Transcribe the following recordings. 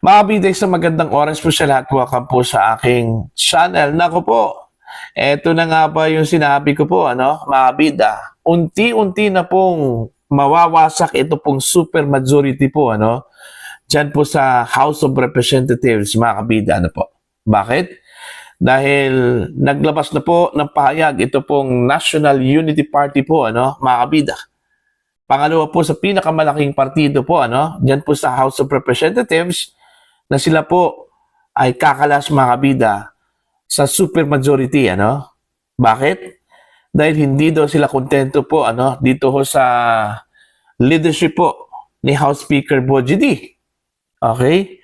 Mga biday, sa magandang oras po sa lahat. Welcome po sa aking channel. Nako po, eto na nga ba yung sinabi ko po, mga bida. Unti-unti na pong mawawasak ito pong super majority po, dyan po sa House of Representatives, mga kabida, po. Bakit? Dahil naglabas na po ng pahayag ito pong National Unity Party po, mga kabida. Pangalawa po sa pinakamalaking partido po, dyan po sa House of Representatives, na sila po ay kakalas, mga kabida, sa super majority, Bakit? Dahil hindi daw sila kontento po, dito ho sa leadership po ni House Speaker Bogie D. Okay?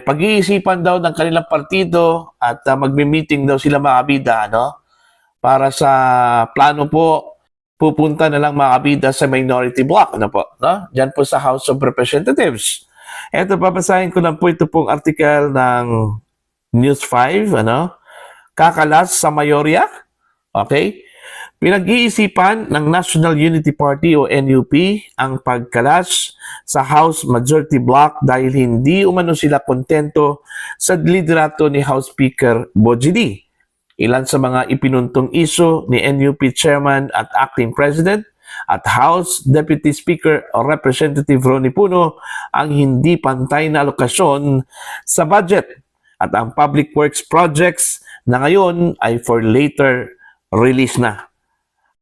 Pag-iisipan daw ng kanilang partido at magmi-meeting daw sila, mga kabida, para sa plano po, pupunta na lang, mga kabida, sa minority block, Diyan po sa House of Representatives. Ito, papasahin ko lang po ito pong article ng News 5, Kakalas sa mayorya. Okay? Pinag-iisipan ng National Unity Party o NUP ang pagkalas sa House Majority Block dahil hindi umano sila kontento sa liderato ni House Speaker Bogie D. Ilan sa mga ipinuntong iso ni NUP Chairman at Acting President at House Deputy Speaker Representative Ronnie Puno ang hindi pantay na alokasyon sa budget at ang public works projects na ngayon ay for later release na.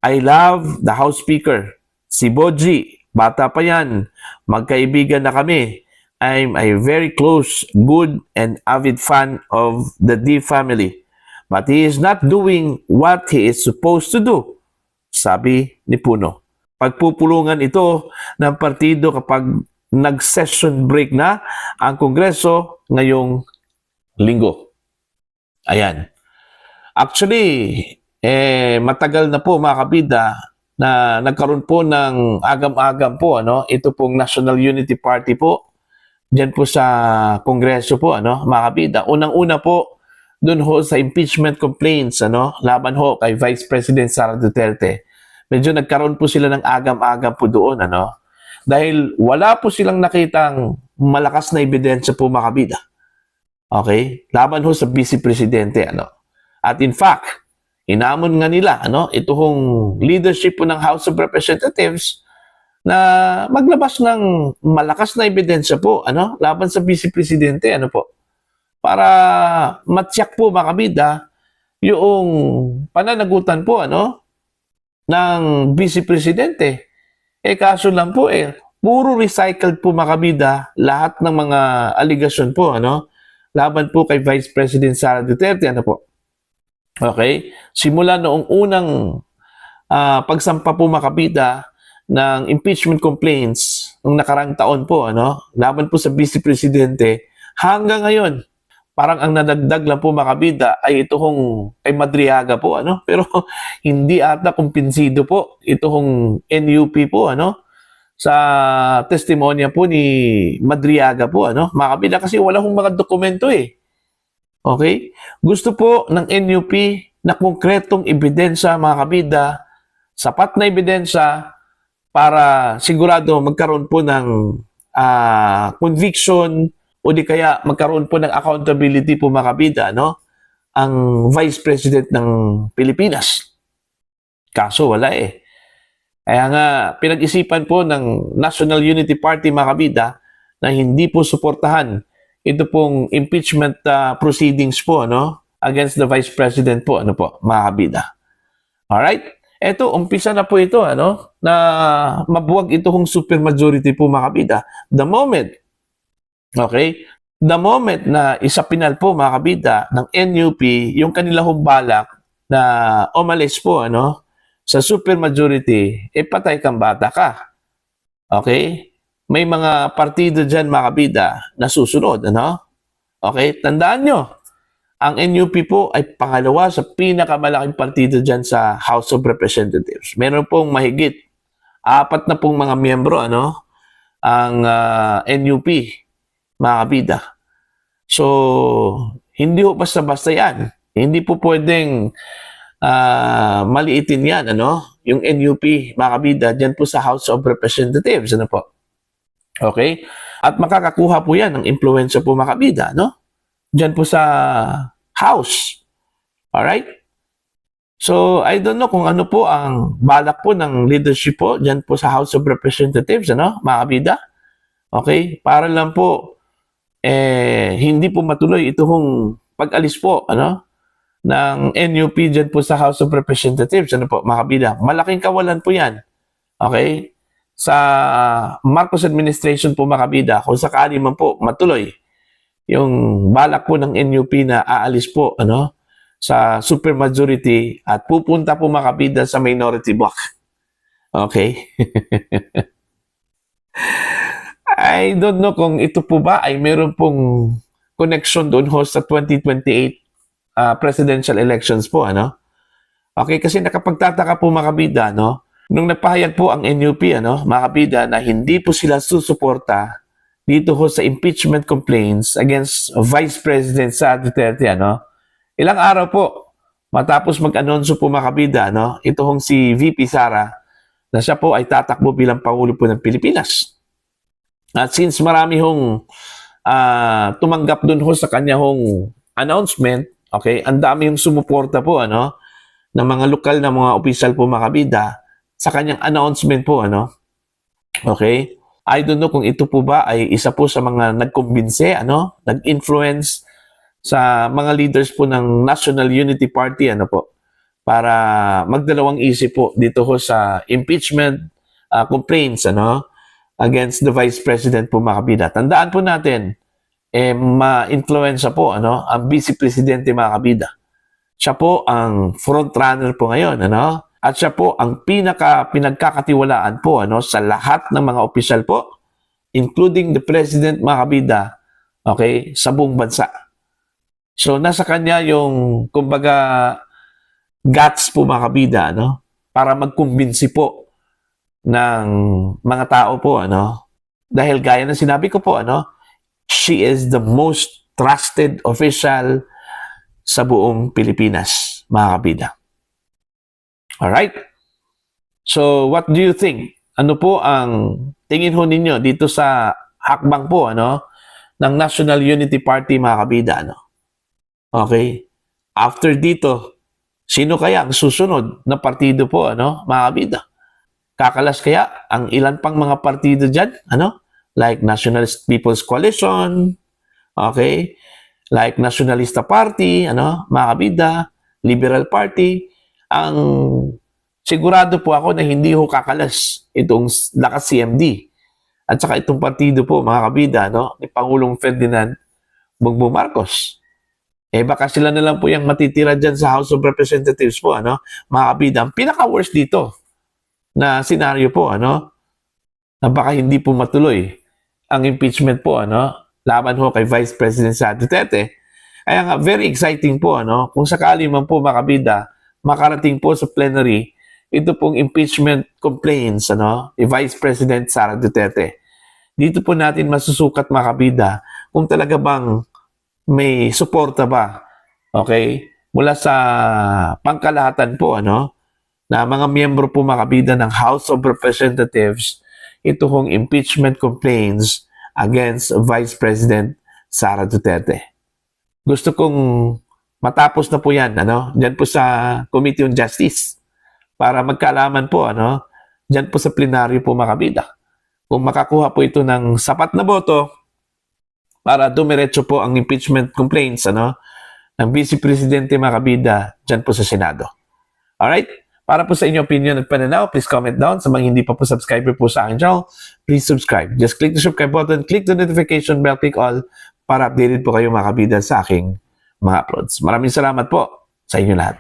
I love the House Speaker. Si Bogie, bata pa yan. Magkaibigan na kami. I'm a very close, good, and avid fan of the D family. But he is not doing what he is supposed to do, sabi ni Puno. Pagpupulungan ito ng partido kapag nag-session break na ang Kongreso ngayong linggo. Ayan. Actually, matagal na po, mga kabida, na nagkaroon po ng agam-agam po, ito pong National Unity Party po, dyan po sa Kongreso po, mga kabida. Unang-una po, dun ho sa impeachment complaints, laban ho kay Vice President Sara Duterte. Medyo nagkaroon po sila ng agam-agam po doon, dahil wala po silang nakitang malakas na ebidensya po, mga kabida. Okay? Laban ho sa Vice Presidente, At in fact, inamon nga nila, ito hong leadership po ng House of Representatives na maglabas ng malakas na ebidensya po, laban sa Vice Presidente, po. Para matyak po, mga kabida, yung pananagutan po, ng Vice Presidente. Kaso lang po, puro recycled po, mga kabida, lahat ng mga aligasyon po, laban po kay Vice President Sara Duterte, po. Okay? Simula noong unang pagsampa po, mga kabida, ng impeachment complaints ng nakarang taon po, laban po sa Vice Presidente, hanggang ngayon, parang ang nadagdag lang po, mga kabida, ay ito hong kay Madriaga po, pero hindi ata kumpinsido po ito hong NUP po, sa testimonya po ni Madriaga po, mga kabida, kasi wala hong mga dokumento Okay? Gusto po ng NUP na konkretong ebidensya, mga kabida, sapat na ebidensya para sigurado magkaroon po ng conviction o di kaya magkaroon po ng accountability po, mga kabida, ang Vice President ng Pilipinas. Kaso wala Kaya nga, pinag-isipan po ng National Unity Party, mga kabida, na hindi po suportahan ito pong impeachment proceedings po, against the Vice President po, mga kabida. Alright? Eto, umpisa na po ito, na mabuwag ito hong supermajority po, mga kabida. The moment na isapinal po, mga kabida, ng NUP, yung kanila hong balak na umalis po, sa supermajority, patay kang bata ka. Okay? May mga partido dyan, mga kabida, na susunod, Okay? Tandaan nyo, ang NUP po ay pangalawa sa pinakamalaking partido dyan sa House of Representatives. Meron pong mahigit 4 na pong mga miyembro, ang NUP, mga kabida. So, hindi po basta-basta yan. Hindi po pwedeng maliitin yan, yung NUP, mga kabida, dyan po sa House of Representatives, po. Okay? At makakakuha po yan ng impluensya po mga kabida, no? Diyan po sa House. Alright? So, I don't know kung ano po ang balak po ng leadership po diyan po sa House of Representatives, ano, mga kabida. Okay? Para lang po, hindi po matuloy itong pag-alis po, ano, ng NUP diyan po sa House of Representatives, ano po, mga kabida. Malaking kawalan po yan. Okay? Sa Marcos administration po, mga kabida, kung sakali man po matuloy yung balak po ng NUP na aalis po, ano, sa supermajority at pupunta po mga kabida sa minority block. Okay? I don't know kung ito po ba ay meron pong connection doon ho sa 2028 presidential elections po, ano? Okay, kasi nakapagtataka po mga kabida, no? Nung nagpahayag po ang NUP, ano, mga kabida, na hindi po sila susuporta dito ho sa impeachment complaints against Vice President Sara Duterte, ano? Ilang araw po, matapos mag-anonsyo po mga kabida, no? Ito hong si VP Sara, na siya po ay tatakbo bilang Pangulo po ng Pilipinas. At since marami hong tumanggap dun ho sa kanya hong announcement, okay, ang dami yung sumuporta po, ano, ng mga lokal na mga opisyal po mga kabida sa kanyang announcement po, ano. Okay? I don't know kung ito po ba ay isa po sa mga nagkumbinse, ano, nag-influence sa mga leaders po ng National Unity Party, ano po, para magdalawang isip po dito ho sa impeachment complaints, ano, against the Vice President po mga kabida. Tandaan po natin, ma-influensya po, ano, ang Vice Presidente mga kabida. Siya po ang front runner po ngayon, ano, at siya po ang pinagkakatiwalaan po, ano, sa lahat ng mga opisyal po, including the President mga kabida, okay, sa buong bansa. So, nasa kanya yung, kumbaga, guts po mga kabida, no? Para magkumbinsi po ng mga tao po, ano? Dahil gaya ng sinabi ko po, ano? She is the most trusted official sa buong Pilipinas, mga kabida. Alright? So, what do you think? Ano po ang tingin ho ninyo dito sa hakbang po, ano? Ng National Unity Party, mga kabida, ano? Okay? After dito, sino kaya ang susunod na partido po, ano, mga kabida? Kakalas kaya ang ilan pang mga partido dyan, ano? Like Nationalist People's Coalition, okay? Like Nationalista Party, ano, mga kabida, Liberal Party. Ang sigurado po ako na hindi ho kakalas itong Lakas CMD. At saka itong partido po, mga kabida, no, ni Pangulong Ferdinand Bongbong Marcos. Baka sila na lang po yung matitira dyan sa House of Representatives po, ano, mga kabida. Ang pinaka-worst dito na senaryo po, ano, na baka hindi po matuloy ang impeachment po, ano, laban ho kay Vice President Sara Duterte. Kaya nga, very exciting po, ano, kung sakali man po, mga kabida, makarating po sa plenary, ito pong impeachment complaints, ano, ni Vice President Sara Duterte. Dito po natin masusukat, mga kabida, kung talaga bang may suporta ba, okay, mula sa pangkalahatan po, ano, na mga miyembro po mga kabida ng House of Representatives, ito hong impeachment complaints against Vice President Sara Duterte. Gusto kong matapos na po yan, ano, dyan po sa Committee on Justice, para magkaalaman po, ano, dyan po sa plenaryo po mga kabida. Kung makakuha po ito ng sapat na boto, para dumiretso po ang impeachment complaints, ano, ng Vice Presidente mga kabida dyan po sa Senado. Alright? Para po sa inyong opinion at pananaw, please comment down. Sa mga hindi pa po subscriber po sa akin channel, please subscribe. Just click the subscribe button, click the notification bell, click all para updated po kayo mga kabida sa aking mga uploads. Maraming salamat po sa inyo lahat.